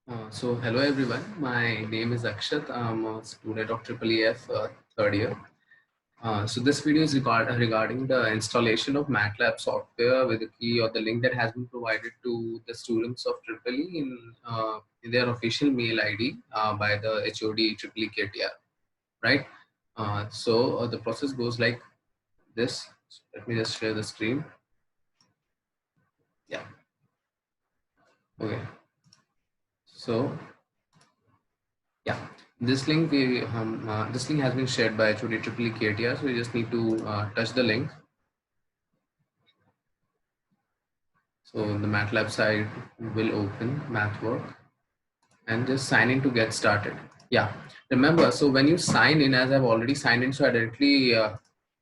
So hello everyone, my name is Akshat. I'm a student of EEF third year. So this video is regarding the installation of MATLAB software with the key or the link that has been provided to the students of EEE in their official mail ID by the HOD EEE KTR, right? The process goes like this. So let me just share the screen. Yeah. Okay. So yeah, this link has been shared by HOD EEE KTR. So you just need to touch the link. So the MATLAB side will open MathWork and just sign in to get started. Yeah, remember, so when you sign in, as I've already signed in, so I directly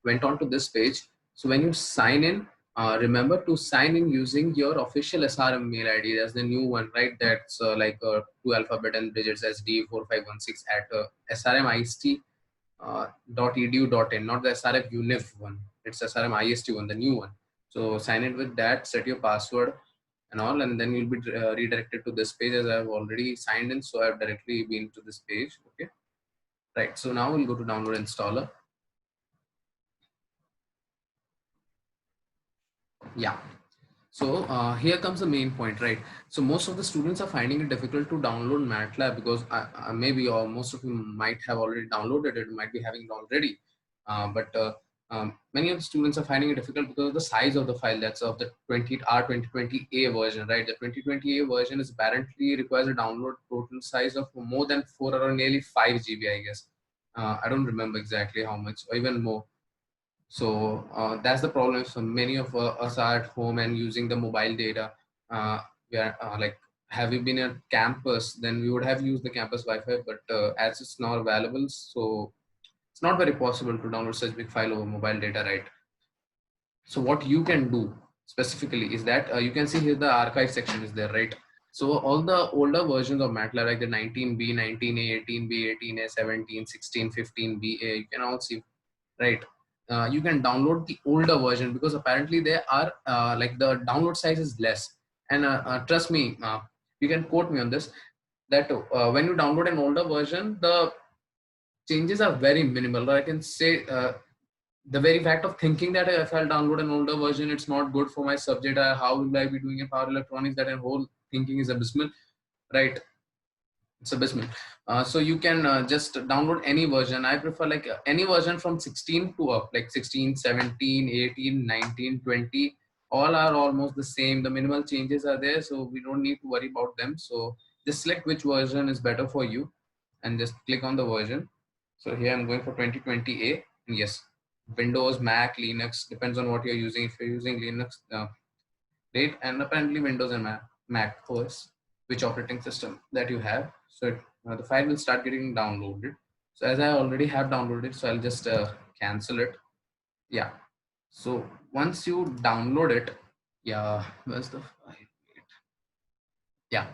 went on to this page. So when you sign in, remember to sign in using your official SRM mail ID. That's the new one, right? That's like two alphabet and digits SD4516 at srmist .edu.in, not the SRF UNIF one. It's SRM IST one, the new one. So sign in with that, set your password and all, and then you'll be redirected to this page as I've already signed in. So I've directly been to this page. Okay, right. So now we'll go to download installer. Yeah. So here comes the main point, right? So most of the students are finding it difficult to download MATLAB because maybe or most of you might have already downloaded it, might be having it already. But many of the students are finding it difficult because of the size of the file. That's of the 2020A version, right? The 2020A version is apparently requires a download total size of more than 4 or nearly 5 GB, I guess. I don't remember exactly how much, or even more. So that's the problem. So many of us are at home and using the mobile data. We are like, have you been at campus? Then we would have used the campus Wi-Fi, but as it's not available, so it's not very possible to download such big file over mobile data, right? So what you can do specifically is that you can see here the archive section is there, right? So all the older versions of MATLAB, like the 19B, 19A, 18B, 18A, 17, 16, 15BA, you can all see, right? You can download the older version because apparently they are like the download size is less. And trust me, you can quote me on this, that when you download an older version, the changes are very minimal. I can say the very fact of thinking that if I'll download an older version, it's not good for my subject. How will I be doing in power electronics? That whole thinking is abysmal, right? It's abysmal. So you can just download any version. I prefer like any version from 16 to up, like 16, 17, 18, 19, 20. All are almost the same. The minimal changes are there, so we don't need to worry about them. So just select which version is better for you and just click on the version. So here I'm going for 2020A, and yes, Windows, Mac, Linux, depends on what you're using. If you're using Linux, great, and apparently Windows and Mac OS, which operating system that you have. So the file will start getting downloaded. So as I already have downloaded, so I'll just cancel it. Yeah. So once you download it, yeah, where's the file? Yeah.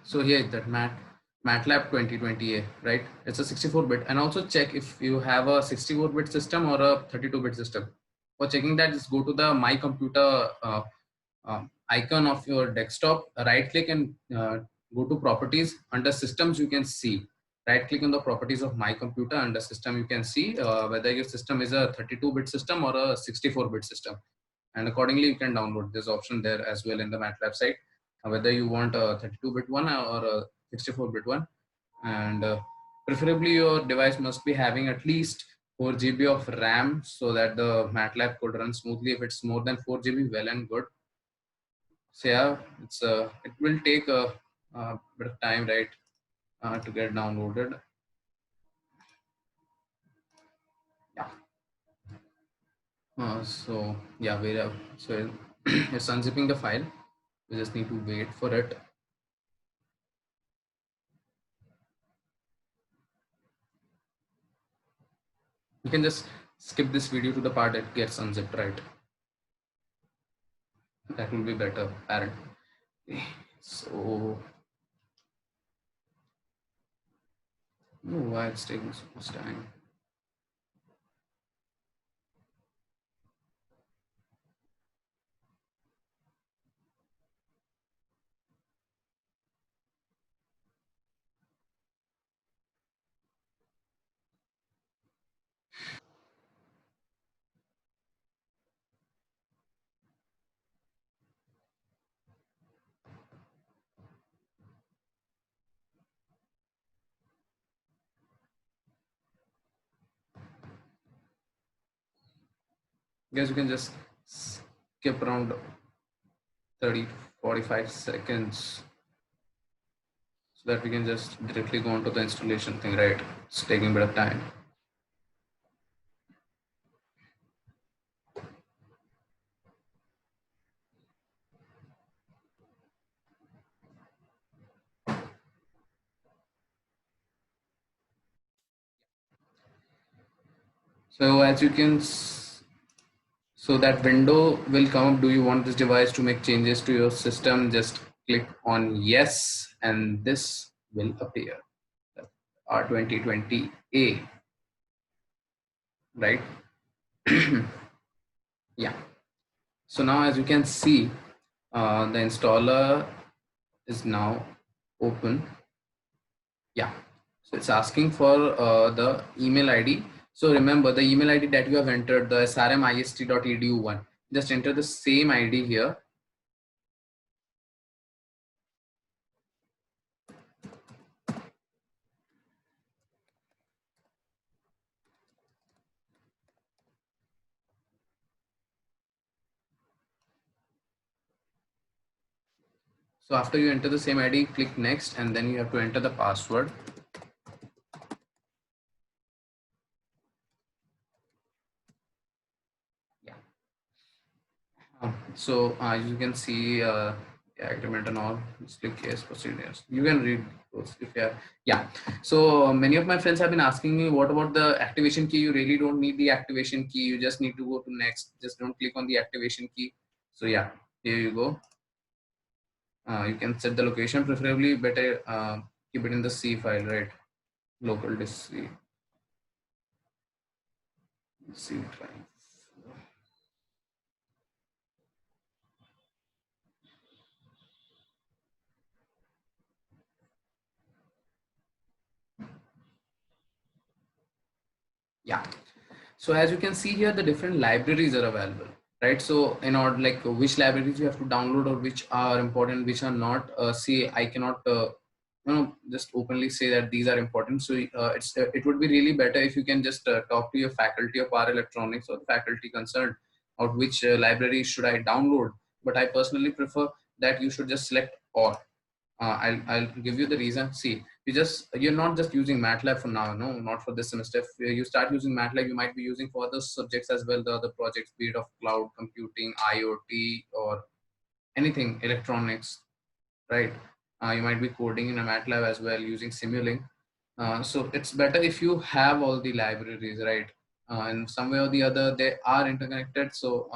So here that MATLAB 2020A, right? It's a 64-bit, and also check if you have a 64-bit system or a 32-bit system. For checking that, just go to the My Computer icon of your desktop, right click and go to properties. Under systems, you can see, right click on the properties of My Computer. Under system, you can see whether your system is a 32-bit system or a 64-bit system, and accordingly you can download this option there as well in the MATLAB site, whether you want a 32-bit one or a 64-bit one. And preferably your device must be having at least 4 GB of RAM so that the MATLAB could run smoothly. If it's more than 4 GB, well and good. So yeah, it will take a bit of time, right, to get downloaded. Yeah. So yeah, so it's unzipping the file. We just need to wait for it. You can just skip this video to the part that gets unzipped, right? That will be better, apparently. So, why it's taking so much time? Guys, you can just skip around 30 to 45 seconds so that we can just directly go on to the installation thing, right? It's taking a bit of time. So as you can, so that window will come up. Do you want this device to make changes to your system? Just click on yes, and this will appear. R2020A, right? Yeah. So now as you can see, the installer is now open. Yeah. So it's asking for the email ID. So remember the email ID that you have entered, the srmist.edu one. Just enter the same ID here. So after you enter the same ID, click next, and then you have to enter the password. Yeah. So as you can see, agreement and all. Just click yes, procedures. You can read those if you have. Yeah. So many of my friends have been asking me, what about the activation key? You really don't need the activation key. You just need to go to next. Just don't click on the activation key. So yeah, here you go. You can set the location, preferably better keep it in the C file, right? Local disk C drive. Yeah. So as you can see here, the different libraries are available, right? So in order, like which libraries you have to download or which are important, which are not. See, I cannot, just openly say that these are important. So it would be really better if you can just talk to your faculty of our electronics or the faculty concerned of which library should I download. But I personally prefer that you should just select all. I'll give you the reason. See, you're not just using MATLAB for now. No, not for this semester. If you start using MATLAB, you might be using for other subjects as well. The other projects, be it of cloud computing, IoT, or anything electronics, right? You might be coding in a MATLAB as well using Simulink. So it's better if you have all the libraries, right? And some way or the other, they are interconnected. So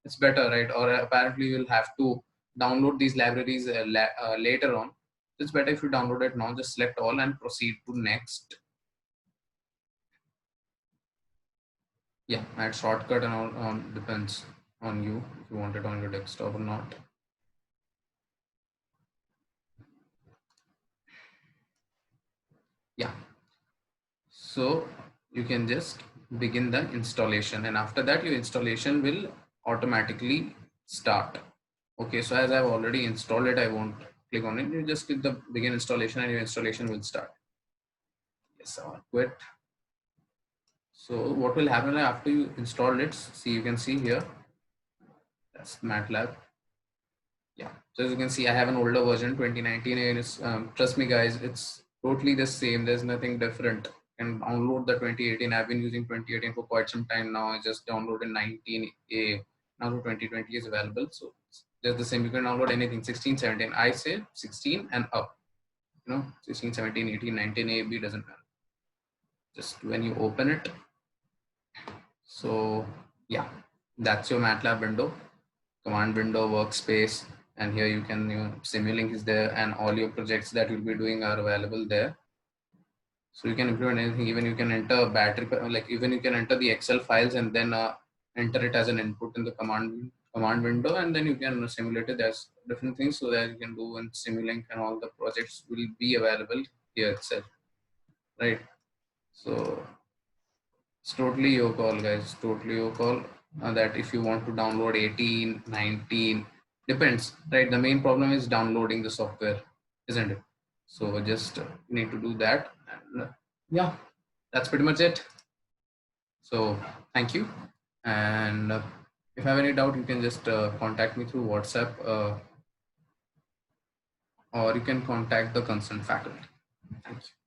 it's better, right? Or apparently you'll have to download these libraries later on. It's better if you download it now. Just select all and proceed to next. Yeah, add shortcut and all depends on you if you want it on your desktop or not. Yeah. So you can just begin the installation, and after that your installation will automatically start. Okay, so as I've already installed it, I won't click on it. You just click the begin installation and your installation will start. Yes, I'll quit. So what will happen after you install it? See, you can see here, that's MATLAB. Yeah, so as you can see, I have an older version 2019, and it's trust me guys, it's totally the same. There's nothing different. And download the 2018. I've been using 2018 for quite some time now. I just downloaded 19A. Now 2020 is available, so it's just the same. You can download anything. 16, 17. I say 16 and up. 16, 17, 18, 19, A, B, doesn't matter. Just when you open it. So yeah, that's your MATLAB window, command window, workspace, and here you can, Simulink is there, and all your projects that you'll be doing are available there. So you can implement anything. Even you can enter battery, like even you can enter the Excel files and then enter it as an input in the command window, and then you can simulate it. There's different things so that you can do in Simulink, and all the projects will be available here itself, right? So It's totally your call, guys. Totally your call. That if you want to download 18, 19, depends, right? The main problem is downloading the software, isn't it? So just need to do that. And yeah, that's pretty much it. So thank you. And if you have any doubt, you can just contact me through WhatsApp, or you can contact the concerned faculty. Thank you.